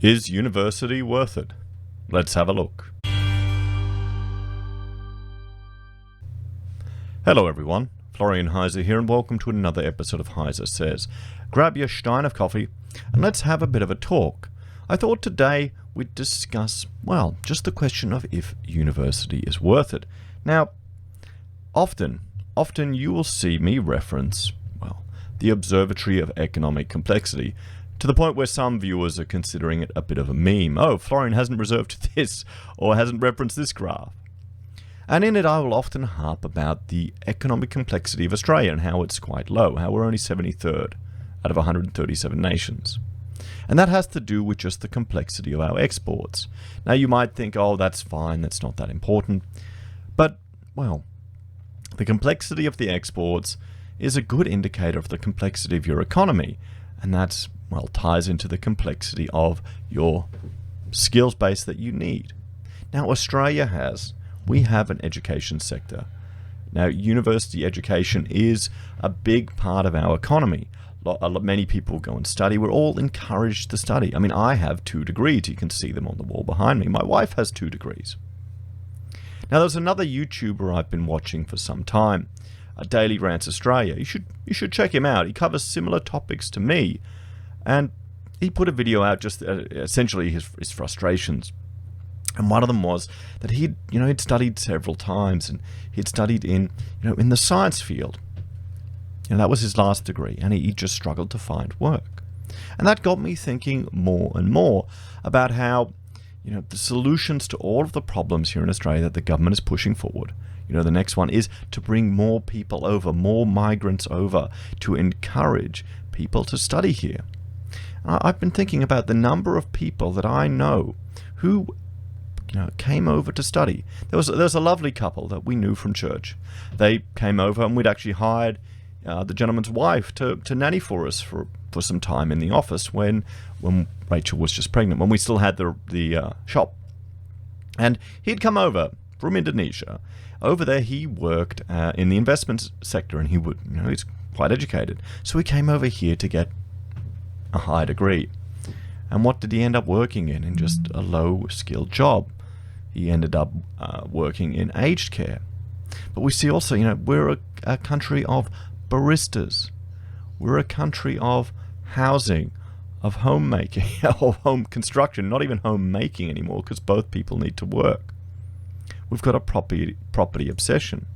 Is university worth it? Let's have a look. Hello everyone, Florian Heiser here and welcome to another episode of Heiser Says. Grab your stein of coffee and let's have a bit of a talk. I thought today we'd discuss, well, just the question of if university is worth it. Now, often you will see me reference, well, the Observatory of Economic Complexity, to the point where some viewers are considering it a bit of a meme. Oh, Florian hasn't reserved this or hasn't referenced this graph. And in it I will often harp about the economic complexity of Australia and how it's quite low, how we're only 73rd out of 137 nations. And that has to do with just the complexity of our exports. Now you might think, oh, that's fine, that's not that important. But, well, the complexity of the exports is a good indicator of the complexity of your economy. And that's, well, ties into the complexity of your skills base that you need. Now, we have an education sector. Now, university education is a big part of our economy. Many people go and study. We're all encouraged to study. I mean, I have 2 degrees. You can see them on the wall behind me. My wife has 2 degrees. Now, there's another YouTuber I've been watching for some time, Daily Rants Australia. You should check him out. He covers similar topics to me. And he put a video out just essentially his frustrations. And one of them was that he'd studied several times and he'd studied in the science field. That was his last degree, and he just struggled to find work. And that got me thinking more and more about how, the solutions to all of the problems here in Australia that the government is pushing forward. The next one is to bring more people over, more migrants over, to encourage people to study here. I've been thinking about the number of people that I know who came over to study. There was a lovely couple that we knew from church. They came over and we'd actually hired the gentleman's wife to nanny for us for some time in the office when Rachel was just pregnant, when we still had the shop. And he'd come over from Indonesia. Over there he worked in the investment sector, and he's quite educated. So he came over here to get a high degree. And what did he end up working in? In just a low-skilled job. He ended up working in aged care. But we see also, we're a country of baristas. We're a country of housing, of homemaking, or home construction, not even homemaking anymore, because both people need to work. We've got a property obsession.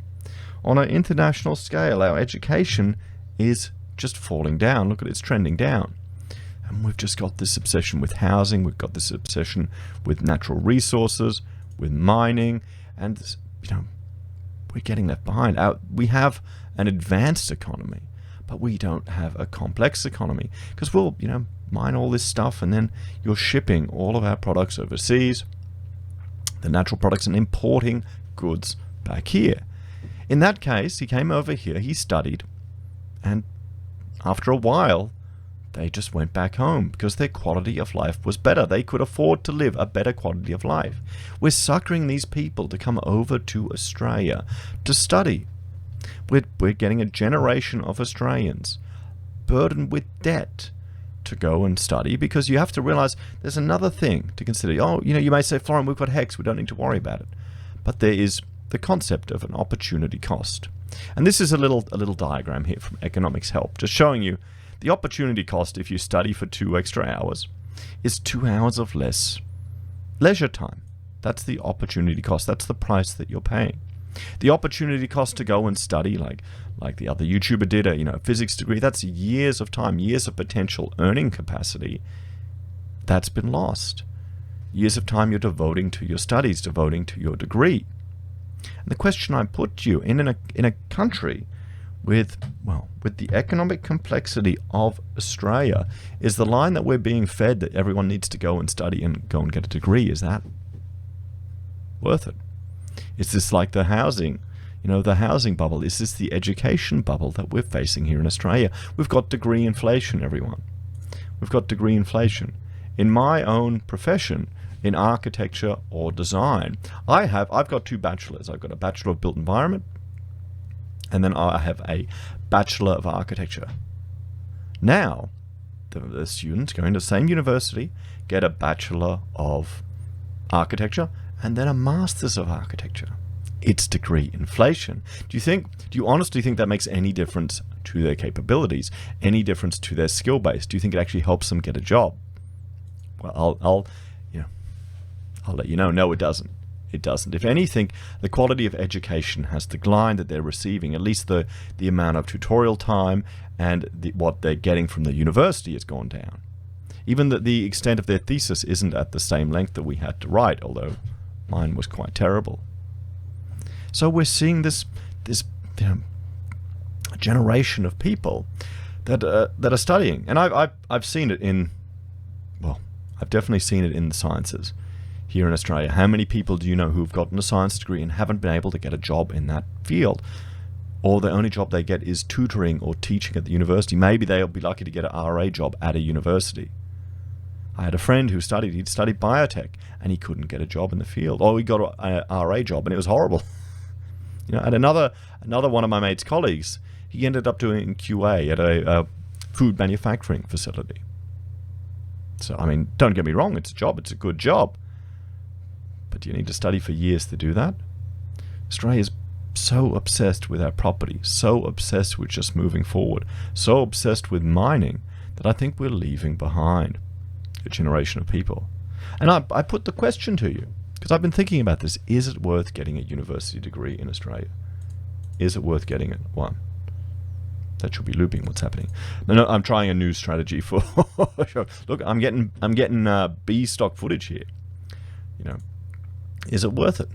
On an international scale, our education is just falling down. Look at it, it's trending down. And we've just got this obsession with housing, we've got this obsession with natural resources, with mining, and we're getting left behind. We have an advanced economy, but we don't have a complex economy, because we'll mine all this stuff and then you're shipping all of our products overseas, the natural products, and importing goods back here. In that case, he came over here, he studied, and after a while they just went back home because their quality of life was better. They could afford to live a better quality of life. We're suckering these people to come over to Australia to study. We're getting a generation of Australians burdened with debt to go and study, because you have to realize there's another thing to consider. Oh, you may say, Florian, we've got HECS, we don't need to worry about it. But there is the concept of an opportunity cost. And this is a little diagram here from Economics Help, just showing you the opportunity cost if you study for 2 extra hours is 2 hours of less leisure time. That's the opportunity cost. That's the price that you're paying. The opportunity cost to go and study, like the other YouTuber did, a physics degree, that's years of time, years of potential earning capacity. That's been lost. Years of time you're devoting to your studies, devoting to your degree. And the question I put to you, in a country with the economic complexity of Australia, is the line that we're being fed that everyone needs to go and study and go and get a degree, is that worth it? Is this like the housing, the housing bubble? Is this the education bubble that we're facing here in Australia? We've got degree inflation, everyone. We've got degree inflation. In my own profession, in architecture or design, I've got 2 bachelors. I've got a Bachelor of Built Environment, and then I have a Bachelor of Architecture. Now, the students going to the same university get a Bachelor of Architecture and then a Master's of Architecture. It's degree inflation. Do you honestly think that makes any difference to their capabilities, any difference to their skill base? Do you think it actually helps them get a job? Well, I'll let you know. No, it doesn't. It doesn't. If anything, the quality of education has declined that they're receiving. At least the amount of tutorial time and what they're getting from the university has gone down. Even the extent of their thesis isn't at the same length that we had to write, although mine was quite terrible. So we're seeing this generation of people that are studying, and I've seen it I've definitely seen it in the sciences here in Australia. How many people do you know who've gotten a science degree and haven't been able to get a job in that field? Or the only job they get is tutoring or teaching at the university. Maybe they'll be lucky to get an RA job at a university. I had a friend who he'd studied biotech and he couldn't get a job in the field. Or he got an RA job and it was horrible. And another one of my mate's colleagues, he ended up doing QA at a food manufacturing facility. So, I mean, don't get me wrong, it's a job, it's a good job. But do you need to study for years to do that? Australia's so obsessed with our property, so obsessed with just moving forward, so obsessed with mining that I think we're leaving behind a generation of people. And I put the question to you, because I've been thinking about this. Is it worth getting a university degree in Australia? Is it worth getting it? One. That should be looping what's happening. No, I'm trying a new strategy for look, I'm getting B stock footage here. Is it worth it?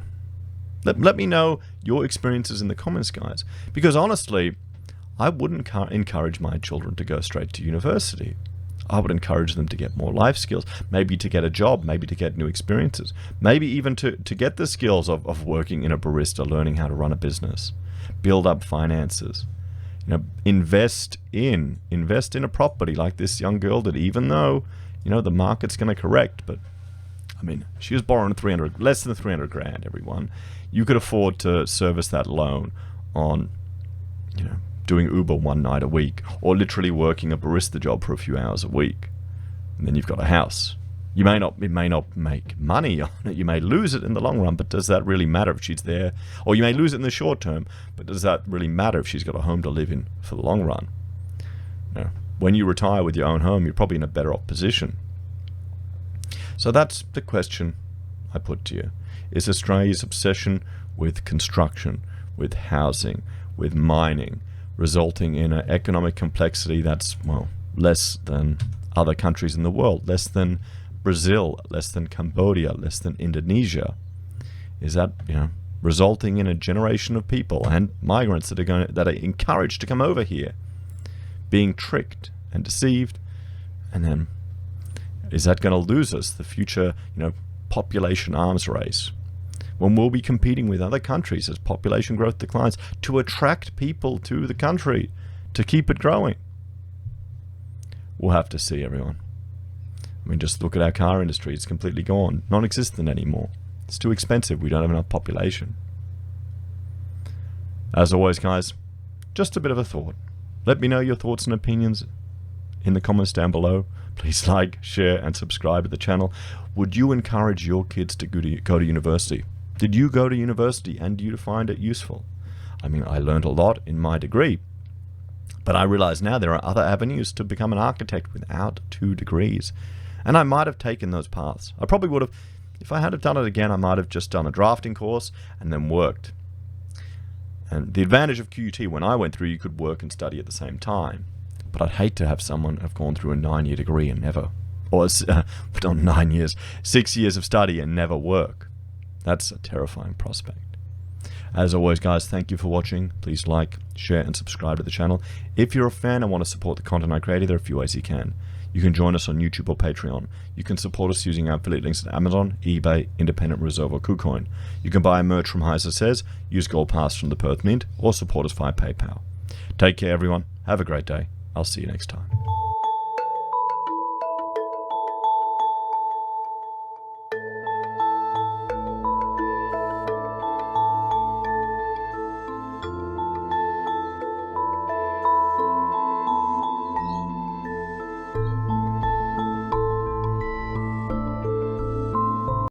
Let me know your experiences in the comments, guys. Because honestly, I wouldn't encourage my children to go straight to university. I would encourage them to get more life skills, maybe to get a job, maybe to get new experiences, maybe even to get the skills of working in a barista, learning how to run a business, build up finances, invest in a property like this young girl did, even though, the market's going to correct. But I mean, she was borrowing less than 300 grand, everyone. You could afford to service that loan on, doing Uber one night a week, or literally working a barista job for a few hours a week. And then you've got a house. It may not make money on it. You may lose it in the long run, but does that really matter if she's there? Or you may lose it in the short term, but does that really matter if she's got a home to live in for the long run? When you retire with your own home, you're probably in a better off position. So that's the question I put to you. Is Australia's obsession with construction, with housing, with mining, resulting in an economic complexity that's, less than other countries in the world, less than Brazil, less than Cambodia, less than Indonesia? Is that, resulting in a generation of people and migrants that are encouraged to come over here, being tricked and deceived? And then, is that going to lose us the future, population arms race, when we'll be competing with other countries as population growth declines to attract people to the country to keep it growing? We'll have to see, everyone. I mean, just look at our car industry. It's completely gone, non-existent anymore. It's too expensive. We don't have enough population. As always, guys, just a bit of a thought. Let me know your thoughts and opinions in the comments down below. Please like, share, and subscribe to the channel. Would you encourage your kids to go to university? Did you go to university and do you find it useful? I mean, I learned a lot in my degree, but I realize now there are other avenues to become an architect without 2 degrees. And I might have taken those paths. I probably would have, if I had have done it again, I might have just done a drafting course and then worked. And the advantage of QUT, when I went through, you could work and study at the same time. But I'd hate to have someone have gone through a 9-year degree and never, or not 9 years, 6 years of study and never work. That's a terrifying prospect. As always, guys, thank you for watching. Please like, share, and subscribe to the channel. If you're a fan and want to support the content I create, there are a few ways you can. You can join us on YouTube or Patreon. You can support us using our affiliate links at Amazon, eBay, Independent Reserve, or KuCoin. You can buy merch from Heiser Says, use Gold Pass from the Perth Mint, or support us via PayPal. Take care, everyone. Have a great day. I'll see you next time.